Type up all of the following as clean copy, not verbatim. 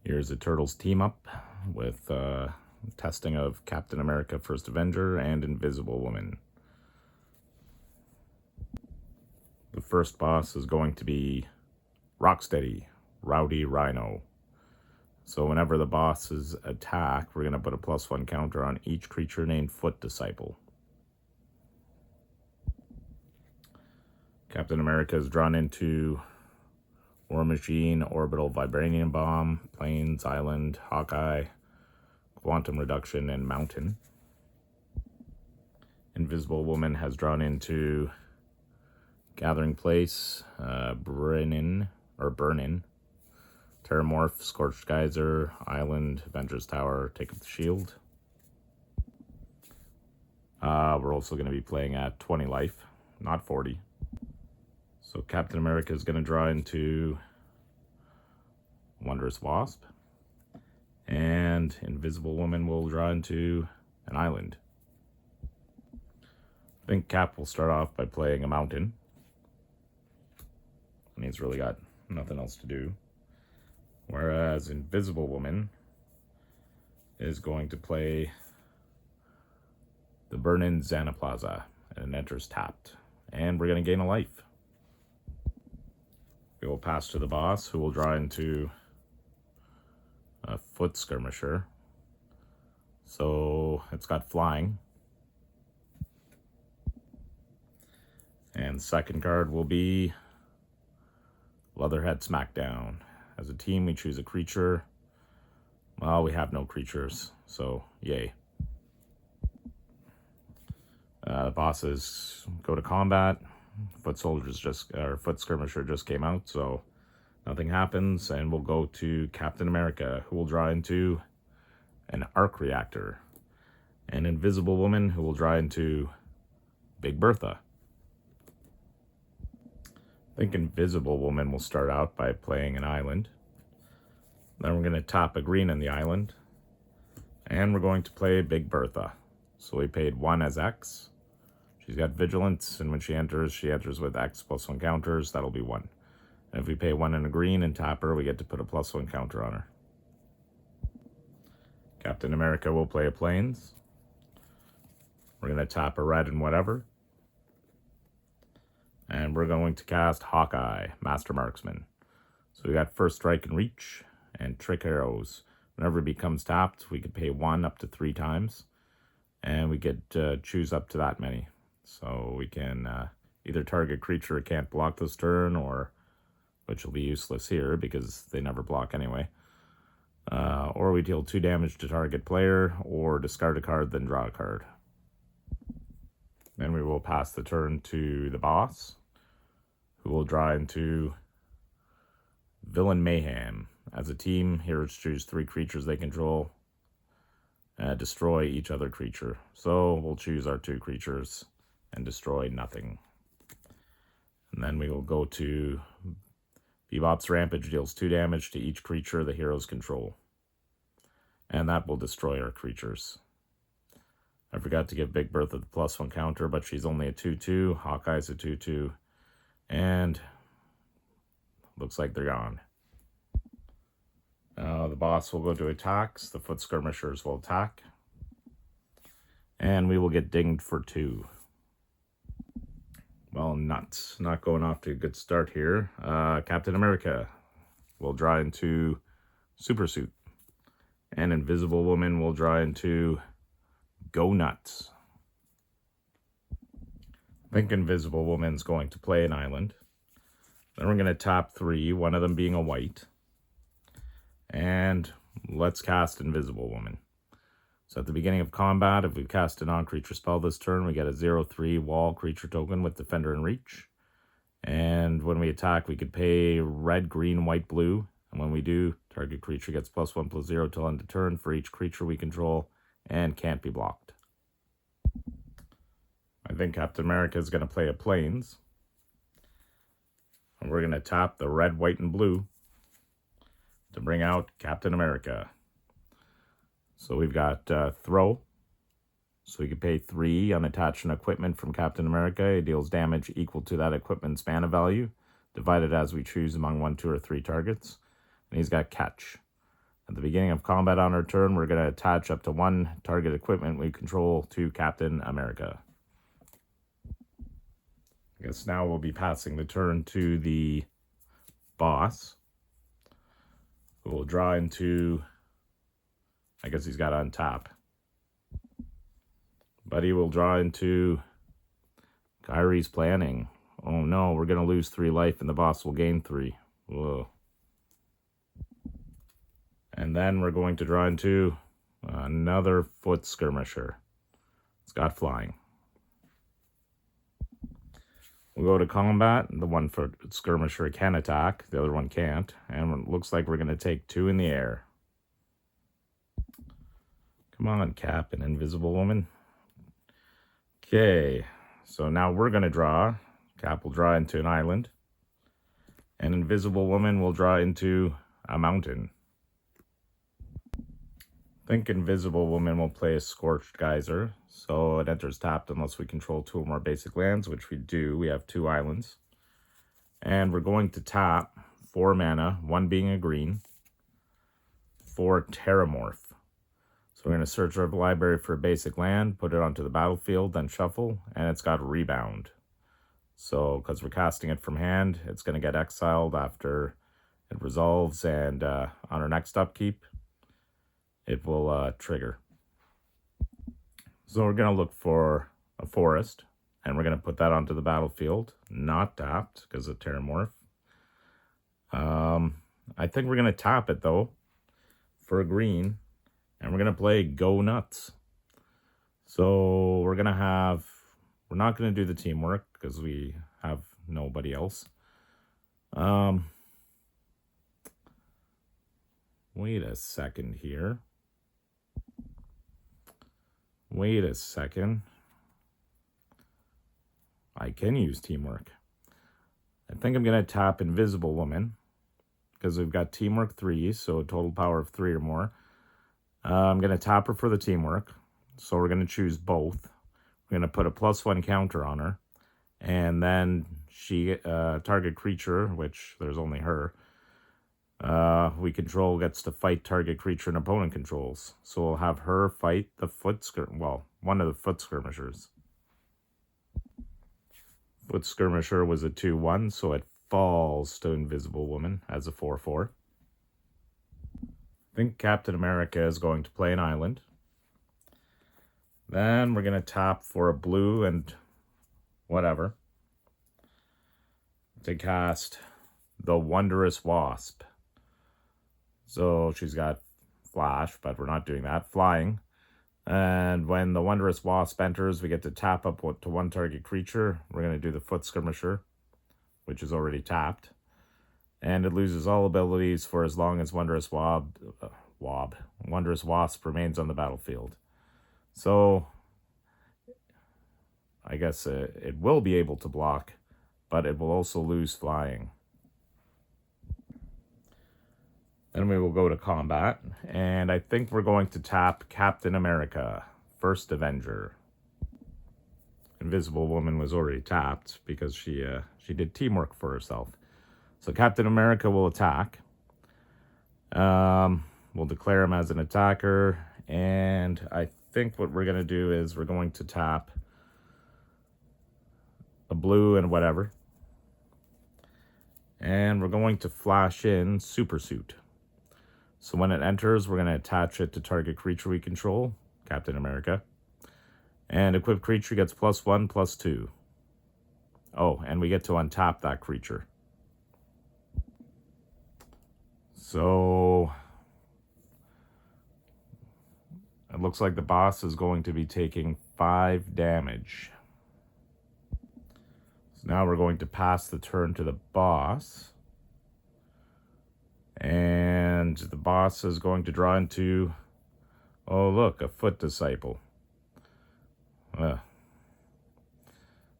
Here's a Turtles team up with testing of Captain America First Avenger and Invisible Woman. The first boss is going to be Rocksteady, Rowdy Rhino. So whenever the bosses attack, we're going to put a +1 counter on each creature named Foot Disciple. Captain America is drawn into War Machine, Orbital Vibranium Bomb, Plains, Island, Hawkeye, Quantum Reduction, and Mountain. Invisible Woman has drawn into Gathering Place, Burn-In, Terramorph, Scorched Geyser, Island, Avengers Tower, Take Up the Shield. We're also going to be playing at 20 life, not 40. So Captain America is going to draw into Wondrous Wasp. And Invisible Woman will draw into an island. I think Cap will start off by playing a mountain. And he's really got nothing else to do. Whereas Invisible Woman is going to play the Burn-In Xanaplaza, and it enters tapped. And we're going to gain a life. We will pass to the boss, who will draw into a Foot Skirmisher. So it's got flying. And the second card will be Leatherhead Smackdown. As a team, we choose a creature. Well, we have no creatures, so yay. The bosses go to combat. Foot Skirmisher just came out, so nothing happens, and we'll go to Captain America, who will draw into an Arc Reactor, and Invisible Woman, who will draw into Big Bertha. I think Invisible Woman will start out by playing an island. Then we're going to tap a green on the island, and we're going to play Big Bertha. So we paid 1 as X. She's got Vigilance, and when she enters with X +1 counters. That'll be 1. And if we pay 1 and a green and tap her, we get to put a +1 counter on her. Captain America will play a Plains. We're going to tap a red and whatever. And we're going to cast Hawkeye, Master Marksman. So we got First Strike and Reach, and Trick Arrows. Whenever it becomes tapped, we could pay 1 up to 3 times. And we get to choose up to that many. So we can either target creature that can't block this turn, or, which will be useless here because they never block anyway. Or we deal 2 damage to target player, or discard a card, then draw a card. Then we will pass the turn to the boss, who will draw into Villain Mayhem. As a team, heroes choose 3 creatures they control. Destroy each other creature. So we'll choose our 2 creatures and destroy nothing. And then we will go to Bebop's Rampage, deals 2 damage to each creature the heroes control. And that will destroy our creatures. I forgot to give Big Bertha the +1 counter, but she's only a 2/2. Hawkeye's a 2/2. And looks like they're gone. The boss will go to attacks. The Foot Skirmishers will attack. And we will get dinged for 2. Well, nuts. Not going off to a good start here. Captain America will draw into Super Suit. And Invisible Woman will draw into Go Nuts. I think Invisible Woman's going to play an island. Then we're going to tap 3, one of them being a white. And let's cast Invisible Woman. So at the beginning of combat, if we cast a non-creature spell this turn, we get a 0/3 wall creature token with Defender and Reach. And when we attack, we could pay red, green, white, blue. And when we do, target creature gets +1/+0 till end of turn for each creature we control and can't be blocked. I think Captain America is going to play a Plains. And we're going to tap the red, white, and blue to bring out Captain America. So we've got Throw. So we can pay 3, unattach an equipment from Captain America. It deals damage equal to that equipment's mana value, divided as we choose among 1, 2, or 3 targets. And he's got Catch. At the beginning of combat on our turn, we're going to attach up to 1 target equipment we control to Captain America. I guess now we'll be passing the turn to the boss, who will draw into, I guess he's got to untap. But he will draw into Kyrie's Planning. Oh no, we're going to lose 3 life and the boss will gain 3. Whoa. And then we're going to draw into another Foot Skirmisher. It's got flying. We'll go to combat. The 1 Foot Skirmisher can attack. The other one can't. And it looks like we're going to take 2 in the air. Come on, Cap and Invisible Woman. Okay. So now we're going to draw. Cap will draw into an island. And Invisible Woman will draw into a mountain. I think Invisible Woman will play a Scorched Geyser, so it enters tapped unless we control 2 or more basic lands, which we do. We have 2 islands. And we're going to tap 4 mana, 1 being a green, for Terramorph. So we're going to search our library for a basic land, put it onto the battlefield, then shuffle, and it's got Rebound. So, because we're casting it from hand, it's going to get exiled after it resolves, and on our next upkeep, it will trigger. So we're going to look for a forest, and we're going to put that onto the battlefield, not tapped because of Terramorph. I think we're going to tap it, though, for a green, and we're going to play Go Nuts. So we're not going to do the teamwork because we have nobody else. Wait a second here. Wait a second. I can use teamwork. I think I'm going to tap Invisible Woman because we've got teamwork 3, so a total power of 3 or more. I'm going to tap her for the teamwork, so we're going to choose both. We're going to put a +1 counter on her, and then she target creature, which there's only her, we control gets to fight target creature an opponent controls. So we'll have her fight the one of the Foot Skirmishers. Foot Skirmisher was a 2/1, so it falls to Invisible Woman as a 4/4. I think Captain America is going to play an island. Then we're going to tap for a blue and whatever to cast the Wondrous Wasp. So she's got flash, but we're not doing that. Flying. And when the Wondrous Wasp enters, we get to tap up to 1 target creature. We're going to do the Foot Skirmisher, which is already tapped. And it loses all abilities for as long as Wondrous Wasp remains on the battlefield. So I guess it will be able to block, but it will also lose flying. Then we will go to combat, and I think we're going to tap Captain America, first Avenger. Invisible Woman was already tapped because she did teamwork for herself. So Captain America will attack. We'll declare him as an attacker, and I think what we're going to do is we're going to tap a blue and whatever. And we're going to flash in Super Suit. So when it enters, we're going to attach it to target creature we control, Captain America. And equipped creature gets +1/+2. Oh, and we get to untap that creature. So it looks like the boss is going to be taking 5 damage. So now we're going to pass the turn to the boss. And the boss is going to draw into, oh look, a Foot Disciple.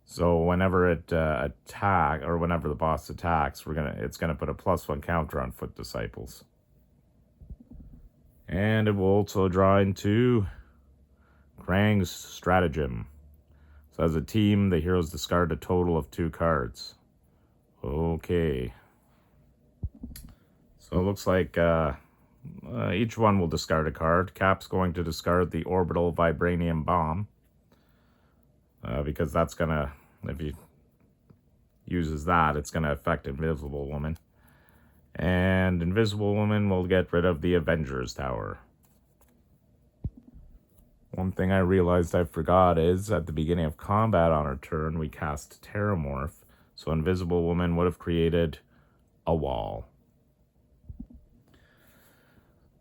So whenever it whenever the boss attacks, it's gonna put a +1 counter on Foot Disciples. And it will also draw into Krang's Stratagem. So as a team, the heroes discard a total of 2 cards. Okay. So it looks like Each one will discard a card. Cap's going to discard the Orbital Vibranium Bomb. Because that's going to, if he uses that, it's going to affect Invisible Woman. And Invisible Woman will get rid of the Avengers Tower. One thing I realized I forgot is at the beginning of combat on our turn, we cast Terramorph. So Invisible Woman would have created a wall.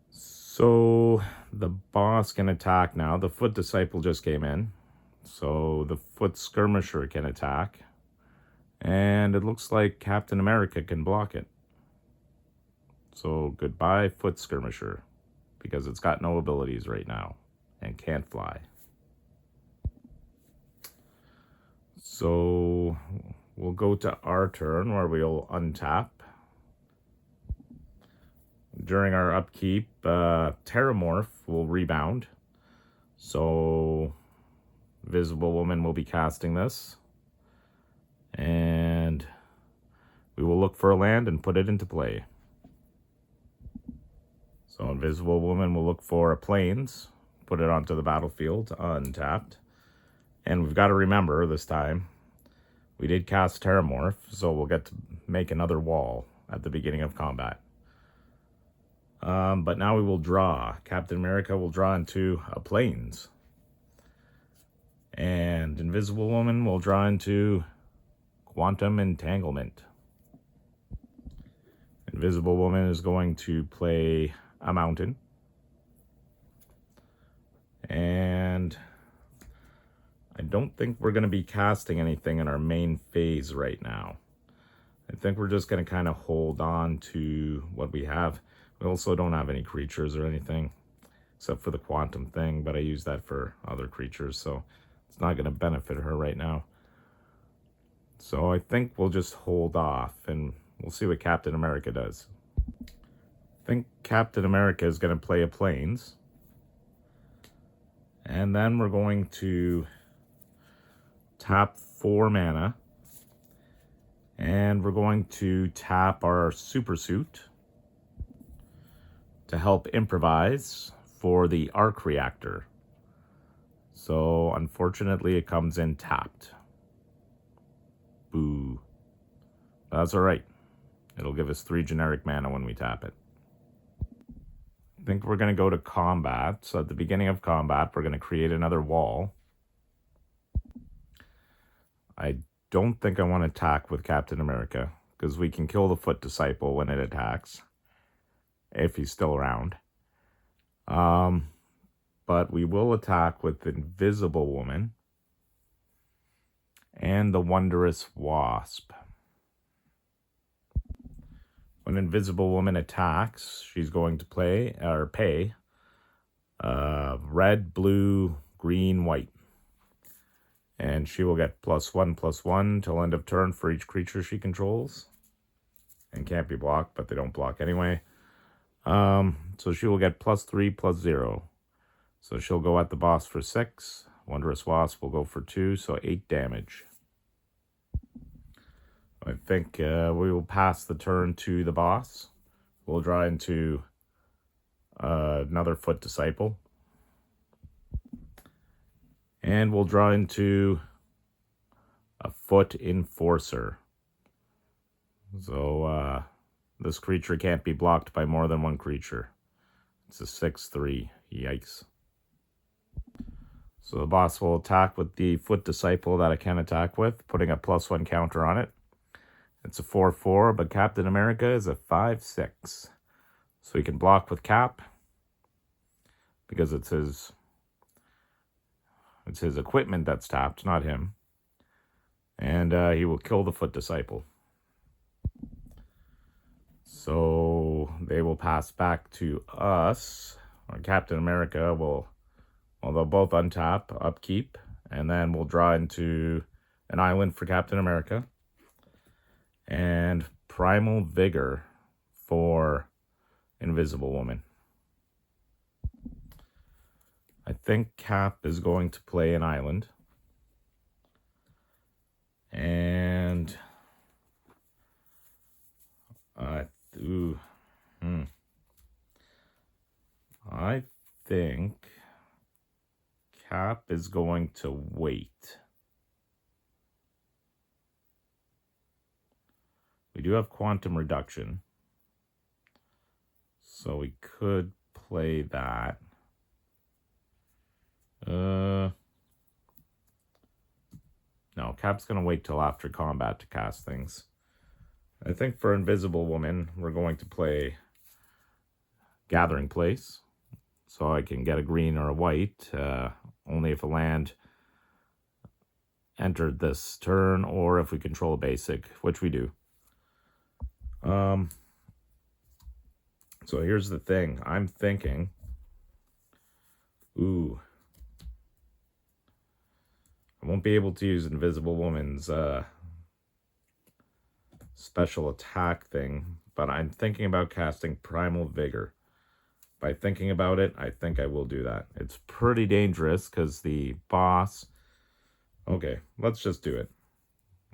So the boss can attack now. The Foot Disciple just came in. So the Foot Skirmisher can attack. And it looks like Captain America can block it. So goodbye, Foot Skirmisher. Because it's got no abilities right now. And can't fly. So we'll go to our turn where we'll untap. During our upkeep, Terramorph will rebound. So Invisible Woman will be casting this. And we will look for a land and put it into play. So Invisible Woman will look for a Plains, put it onto the battlefield, untapped. And we've got to remember this time, we did cast Terramorph, so we'll get to make another wall at the beginning of combat. But now we will draw. Captain America will draw into a Plains. And Invisible Woman will draw into Quantum Entanglement. Invisible Woman is going to play a Mountain. And I don't think we're going to be casting anything in our main phase right now. I think we're just going to kind of hold on to what we have. We also don't have any creatures or anything, except for the Quantum thing, but I use that for other creatures, so it's not going to benefit her right now. So I think we'll just hold off, and we'll see what Captain America does. I think Captain America is going to play a Plains. And then we're going to tap 4 mana. And we're going to tap our Super Suit to help improvise for the Arc Reactor. So unfortunately it comes in tapped. Boo. That's alright. It'll give us 3 generic mana when we tap it. I think we're going to go to combat. So at the beginning of combat, we're going to create another wall. I don't think I want to attack with Captain America, because we can kill the Foot Disciple when it attacks, if he's still around. But we will attack with the Invisible Woman and the Wondrous Wasp. When Invisible Woman attacks, she's going to pay red, blue, green, white. And she will get +1/+1 till end of turn for each creature she controls. And can't be blocked, but they don't block anyway. So she will get +3/+0. So she'll go at the boss for 6. Wondrous Wasp will go for 2, so 8 damage. I think we will pass the turn to the boss. We'll draw into another Foot Disciple. And we'll draw into a Foot Enforcer. So this creature can't be blocked by more than one creature. It's a 6/3. Yikes. So the boss will attack with the Foot Disciple that I can attack with, putting a +1 counter on it. It's a 4/4, but Captain America is a 5/6. So he can block with Cap, because it's his equipment that's tapped, not him. And he will kill the Foot Disciple. So they will pass back to us. Or Captain America will, well, they'll both untap, upkeep, and then we'll draw into an island for Captain America. And Primal Vigor for Invisible Woman. I think Cap is going to play an island. And think Cap is going to wait. We do have quantum reduction, so we could play that. No, Cap's going to wait till after combat to cast things. I think for Invisible Woman, we're going to play Gathering Place, so I can get a green or a white, only if a land entered this turn, or if we control a basic, which we do. So here's the thing. I'm thinking, I won't be able to use Invisible Woman's special attack thing, but I'm thinking about casting Primal Vigor. By thinking about it, I think I will do that. It's pretty dangerous because the boss... Okay, let's just do it.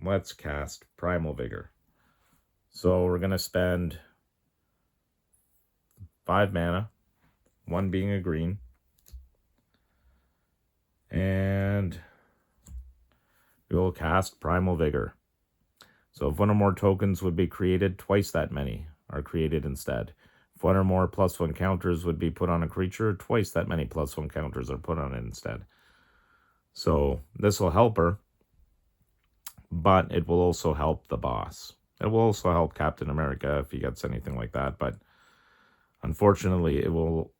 Let's cast Primal Vigor. So we're going to spend 5 mana, 1 being a green, and we will cast Primal Vigor. So if 1 or more tokens would be created, twice that many are created instead. If 1 or more +1 counters would be put on a creature, twice that many +1 counters are put on it instead. So this will help her, but it will also help the boss. It will also help Captain America if he gets anything like that, but unfortunately it will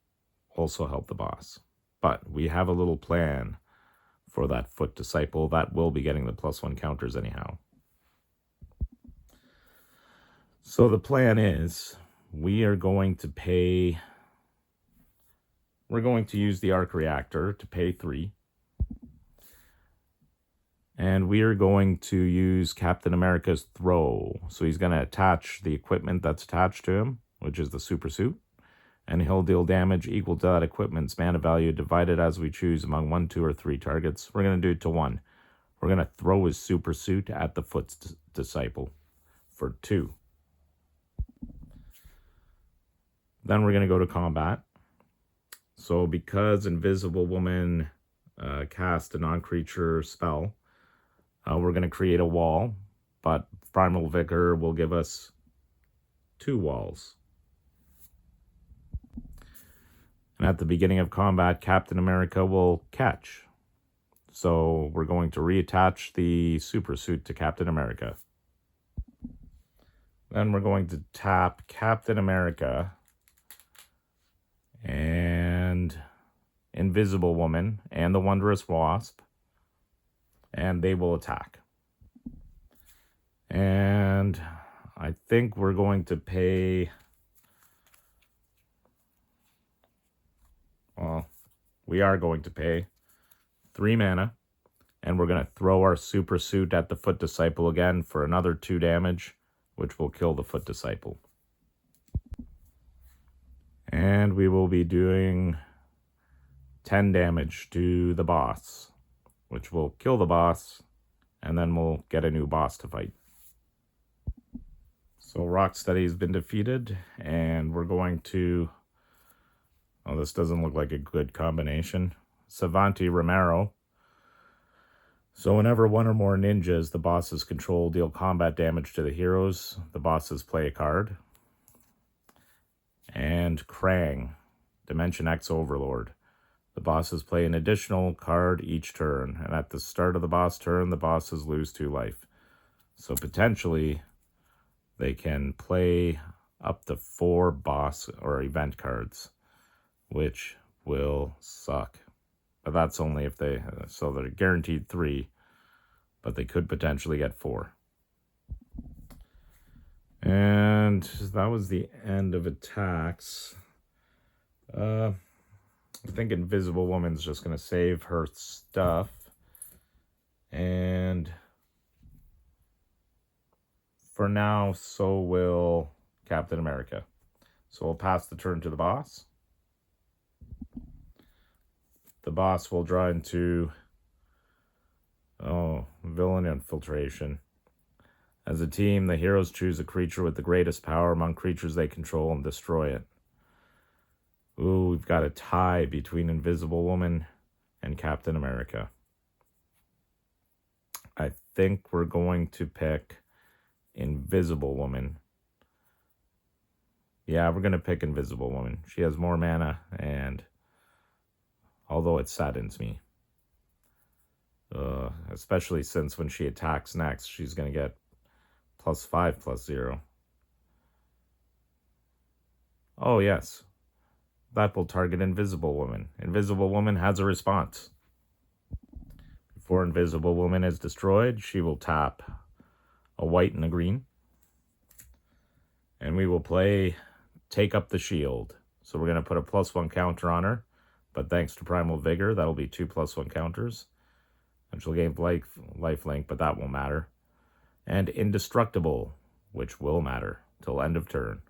also help the boss. But we have a little plan for that Foot Disciple that will be getting the +1 counters anyhow. So the plan is we're going to use the Arc Reactor to pay 3. And we are going to use Captain America's Throw. So he's going to attach the equipment that's attached to him, which is the Super Suit. And he'll deal damage equal to that equipment's mana value divided as we choose among 1, 2, or 3 targets. We're going to do it to 1. We're going to throw his Super Suit at the Foot Disciple for 2. Then we're going to go to combat. So because Invisible Woman cast a non-creature spell, we're going to create a wall, but Primal Vigor will give us 2 walls. And at the beginning of combat, Captain America will catch. So we're going to reattach the Super Suit to Captain America. Then we're going to tap Captain America and Invisible Woman and the Wondrous Wasp, and they will attack. And I think we're going to pay... Well, we are going to pay 3 mana, and we're going to throw our Super Suit at the Foot Disciple again for another 2 damage, which will kill the Foot Disciple. And we will be doing 10 damage to the boss, which will kill the boss, and then we'll get a new boss to fight. So Rocksteady has been defeated, and we're going to... Oh, this doesn't look like a good combination. Savanti Romero. So whenever 1 or more ninjas the bosses control deal combat damage to the heroes, the bosses play a card. And Krang, Dimension X Overlord. The bosses play an additional card each turn, and at the start of the boss turn, the bosses lose 2 life. So potentially, they can play up to 4 boss or event cards, which will suck. But that's only if they... So they're guaranteed 3, but they could potentially get 4. And that was the end of attacks. I think Invisible Woman's just going to save her stuff. And for now, so will Captain America. So we'll pass the turn to the boss. The boss will draw into... Villain Infiltration. As a team, the heroes choose a creature with the greatest power among creatures they control and destroy it. Ooh, we've got a tie between Invisible Woman and Captain America. I think we're going to pick Invisible Woman. Yeah, we're going to pick Invisible Woman. She has more mana, and although it saddens me, especially since when she attacks next, she's going to get +5/+0. Oh, yes. That will target Invisible Woman. Invisible Woman has a response. Before Invisible Woman is destroyed, she will tap a white and a green. And we will play Take Up the Shield. So we're going to put a +1 counter on her. But thanks to Primal Vigor, that'll be 2 +1 counters. And she'll gain lifelink, but that won't matter. And Indestructible, which will matter till end of turn.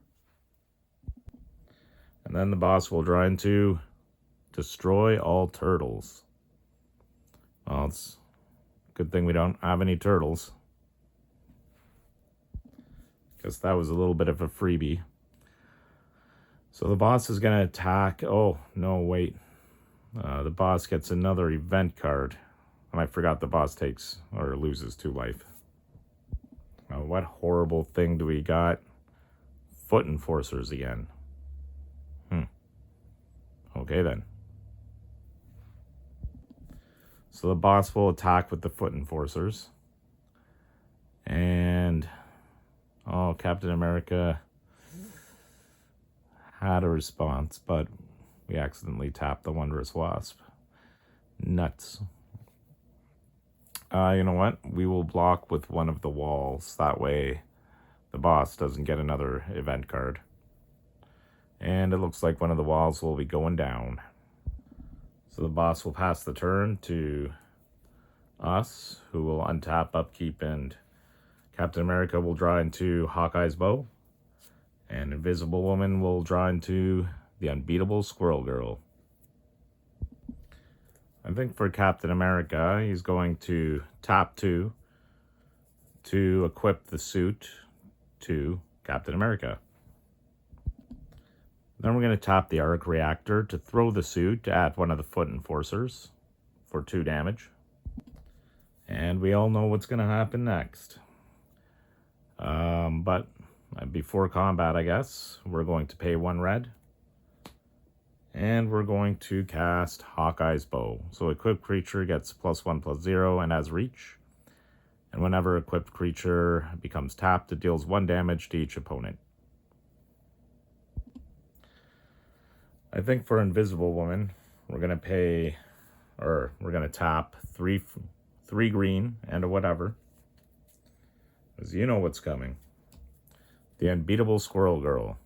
And then the boss will draw into Destroy All Turtles. Well, it's a good thing we don't have any turtles, because that was a little bit of a freebie. So the boss is going to attack. Oh, no, wait. The boss gets another event card. And I forgot the boss takes or loses 2 life. What horrible thing do we got? Foot Enforcers again. Okay, then. So the boss will attack with the Foot Enforcers. And, oh, Captain America had a response, but we accidentally tapped the Wondrous Wasp. Nuts. You know what? We will block with one of the walls. That way the boss doesn't get another event card. And it looks like one of the walls will be going down. So the boss will pass the turn to us, who will untap, upkeep, and Captain America will draw into Hawkeye's Bow. And Invisible Woman will draw into the Unbeatable Squirrel Girl. I think for Captain America, he's going to tap 2 to equip the suit to Captain America. Then we're going to tap the Arc Reactor to throw the suit at one of the Foot Enforcers for 2 damage. And we all know what's going to happen next. But before combat, I guess, we're going to pay 1 red. And we're going to cast Hawkeye's Bow. So equipped creature gets +1/+0 and has reach. And whenever equipped creature becomes tapped, it deals 1 damage to each opponent. I think for Invisible Woman, we're going to pay, or we're going to tap 3 green and a whatever. Because you know what's coming. The Unbeatable Squirrel Girl.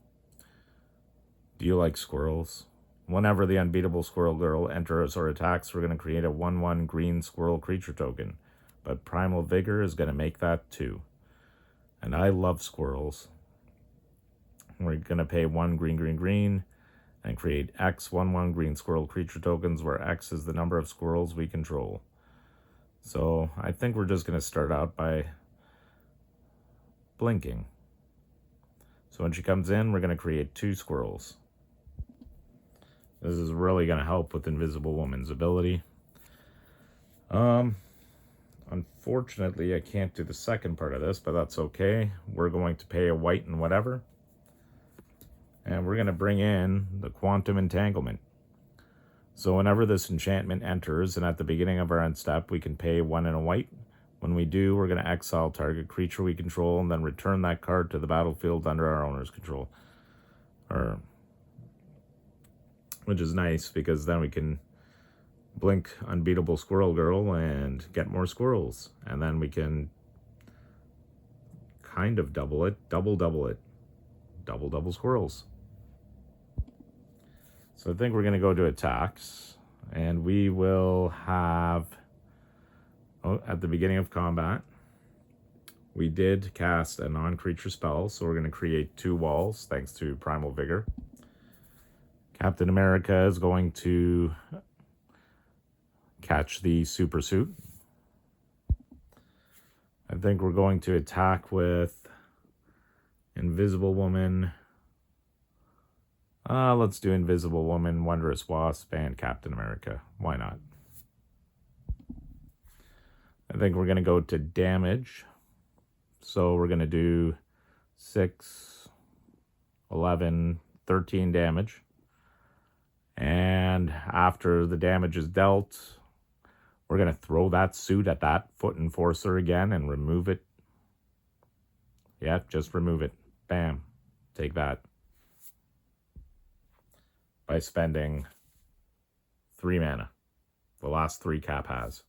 Do you like squirrels? Whenever the Unbeatable Squirrel Girl enters or attacks, we're going to create a 1/1 green squirrel creature token. But Primal Vigor is going to make that 2. And I love squirrels. We're going to pay 1 green, and create X 1/1 green squirrel creature tokens, where X is the number of squirrels we control. So I think we're just going to start out by blinking. So when she comes in, we're going to create 2 squirrels. This is really going to help with Invisible Woman's ability. Unfortunately, I can't do the second part of this, but that's okay. We're going to pay a white and whatever. And we're going to bring in the Quantum Entanglement. So whenever this enchantment enters, and at the beginning of our end step, we can pay 1 and a white. When we do, we're going to exile target creature we control, and then return that card to the battlefield under our owner's control. Which is nice, because then we can blink Unbeatable Squirrel Girl and get more squirrels. And then we can kind of double it. Double it. Double squirrels. So I think we're going to go to attacks. And we will have... at the beginning of combat, we did cast a non-creature spell, so we're going to create 2 walls, thanks to Primal Vigor. Captain America is going to catch the super suit. I think we're going to attack with Invisible Woman. Let's do Invisible Woman, Wondrous Wasp, and Captain America. Why not? I think we're going to go to damage. So we're going to do 6, 11, 13 damage. And after the damage is dealt, we're going to throw that suit at that Foot Enforcer again and remove it. Yeah, just remove it. Bam. Take that. By spending 3 mana. The last 3 Cap has.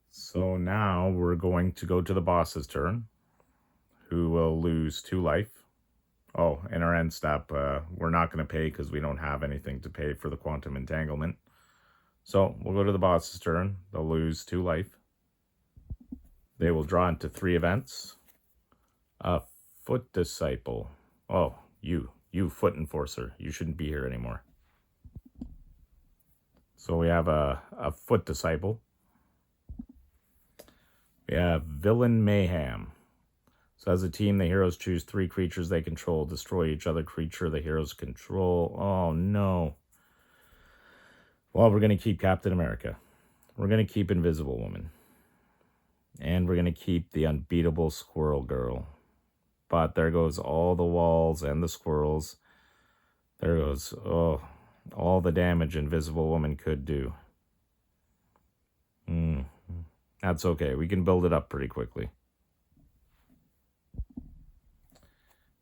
So now we're going to go to the boss's turn, who will lose 2 life. Oh, in our end step, we're not going to pay because we don't have anything to pay for the Quantum Entanglement. So we'll go to the boss's turn. They'll lose 2 life. They will draw into 3 events. A Foot Disciple. Oh, you Foot Enforcer. You shouldn't be here anymore. So we have a Foot Disciple. We have Villain Mayhem. So as a team, the heroes choose 3 creatures they control. Destroy each other creature the heroes control. Oh, no. Well, we're going to keep Captain America. We're going to keep Invisible Woman. And we're going to keep the unbeatable Squirrel Girl. But there goes all the walls and the squirrels. There goes, all the damage Invisible Woman could do. That's okay. We can build it up pretty quickly.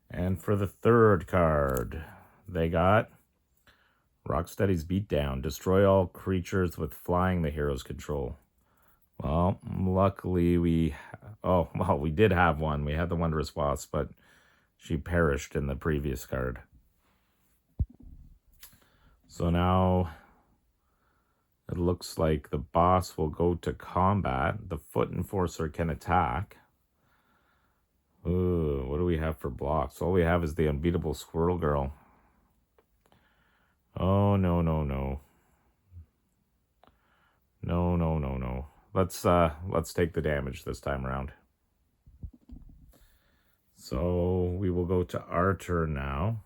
And for the third card, they got Rocksteady's Beatdown. Destroy all creatures with flying the heroes control. Well, luckily we did have one. We had the Wondrous Wasp, but she perished in the previous card. So now it looks like the boss will go to combat. The Foot Enforcer can attack. Ooh, what do we have for blocks? All we have is the unbeatable Squirrel Girl. Oh, no. No. Let's take the damage this time around. So we will go to our turn now.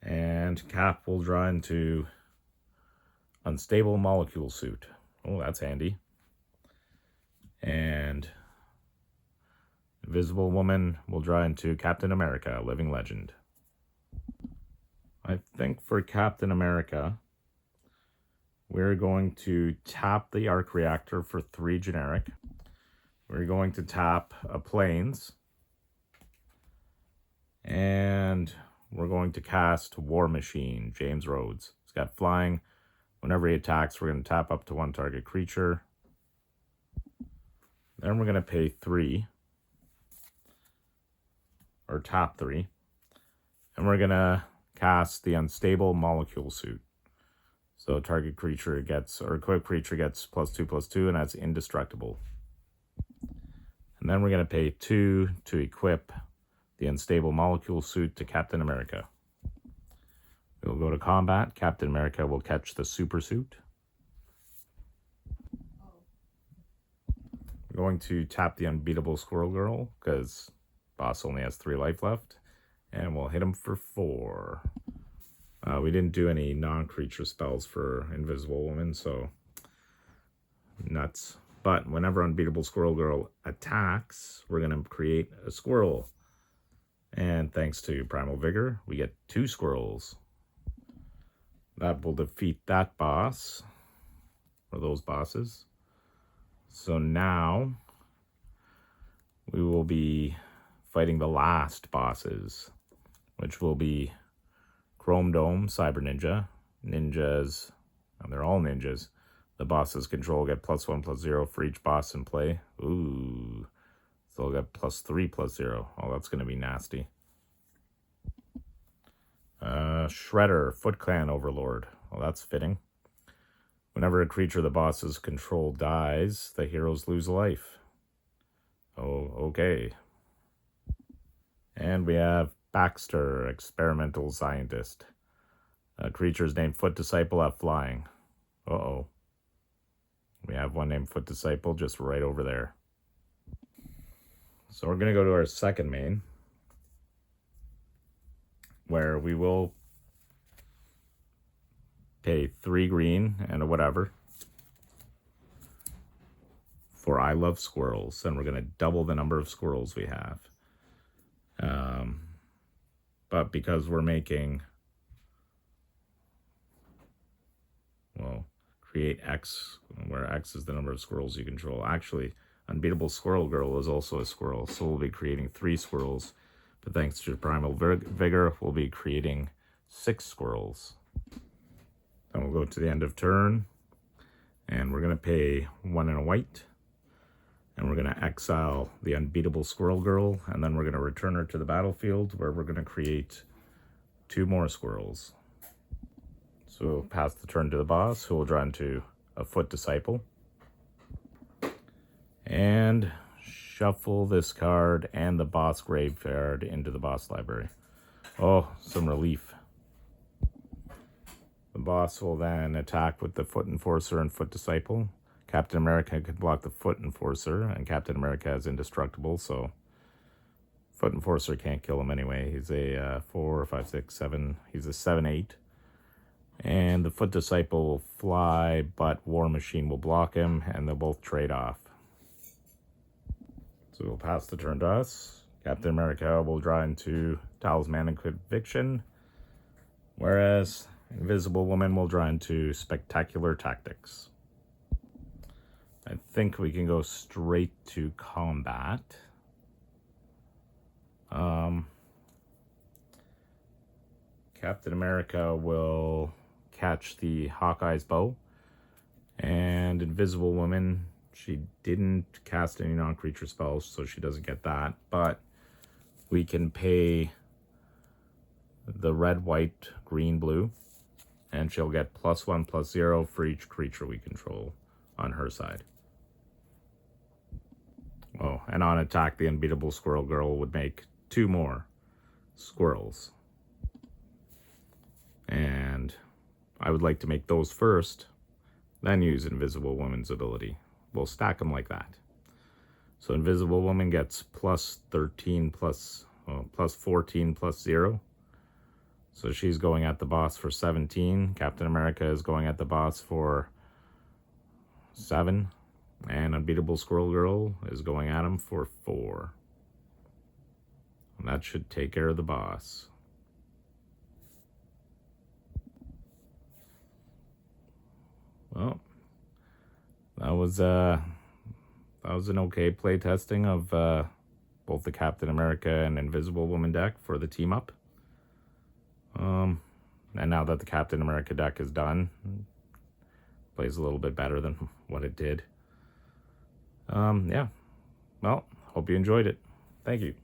And Cap will draw into Unstable Molecule Suit. Oh, that's handy. And Invisible Woman will draw into Captain America, Living Legend. I think for Captain America, we're going to tap the Arc Reactor for 3 generic. We're going to tap a Plains. And we're going to cast War Machine, James Rhodes. He's got flying. Whenever he attacks, we're going to tap up to 1 target creature. Then we're going to pay 3. Or tap 3. And we're going to cast the Unstable Molecule Suit. So target creature gets, or equipped creature gets +2/+2, and that's indestructible. And then we're going to pay 2 to equip the Unstable Molecule Suit to Captain America. We'll go to combat. Captain America will catch the Super Suit. We're going to tap the Unbeatable Squirrel Girl, because boss only has 3 life left. And we'll hit him for 4. We didn't do any non-creature spells for Invisible Woman, so nuts. But whenever Unbeatable Squirrel Girl attacks, we're going to create a squirrel. And thanks to Primal Vigor, we get 2 squirrels. That will defeat that boss, or those bosses. So now we will be fighting the last bosses, which will be Chrome Dome, Cyber Ninja, ninjas, and they're all ninjas. The bosses control get +1/+0 for each boss in play. Ooh, so they'll get +3/+0. Oh, that's going to be nasty. Shredder, Foot Clan Overlord. Well, that's fitting. Whenever a creature the boss's control dies, the heroes lose a life. Oh, okay. And we have Baxter, Experimental Scientist. Creatures named Foot Disciple have flying. Uh-oh. We have one named Foot Disciple just right over there. So we're going to go to our second main. where we will pay 3 green and a whatever for I Love Squirrels, and we're going to double the number of squirrels we have. But because we're making, well, create X, where X is the number of squirrels you control. Actually, Unbeatable Squirrel Girl is also a squirrel, so we'll be creating 3 squirrels. But thanks to Primal Vigor, we'll be creating 6 squirrels. Then we'll go to the end of turn, and we're going to pay 1 and a white. And we're going to exile the Unbeatable Squirrel Girl, and then we're going to return her to the battlefield, where we're going to create 2 more squirrels. So we'll pass the turn to the boss, who will draw into a Foot Disciple. And shuffle this card and the boss graveyard into the boss library. Oh, some relief. The boss will then attack with the Foot Enforcer and Foot Disciple. Captain America can block the Foot Enforcer, and Captain America is indestructible, so Foot Enforcer can't kill him anyway. He's a 4, 5, 6, 7. He's a 7, 8. And the Foot Disciple will fly, but War Machine will block him, and they'll both trade off. So we'll pass the turn to us. Captain America will draw into Talisman and Conviction, whereas Invisible Woman will draw into Spectacular Tactics. I think we can go straight to combat. Captain America will catch the Hawkeye's bow, and Invisible Woman, she didn't cast any non-creature spells, so she doesn't get that, but we can pay the red, white, green, blue, and she'll get +1, +0 for each creature we control on her side. Oh, and on attack, the Unbeatable Squirrel Girl would make 2 more squirrels. And I would like to make those first, then use Invisible Woman's ability. We'll stack them like that. So Invisible Woman gets +13, +14, +0. So she's going at the boss for 17. Captain America is going at the boss for 7. And Unbeatable Squirrel Girl is going at him for 4. And that should take care of the boss. Well, that was an okay play testing of both the Captain America and Invisible Woman deck for the team up. And now that the Captain America deck is done, plays a little bit better than what it did. Yeah. Well, hope you enjoyed it. Thank you.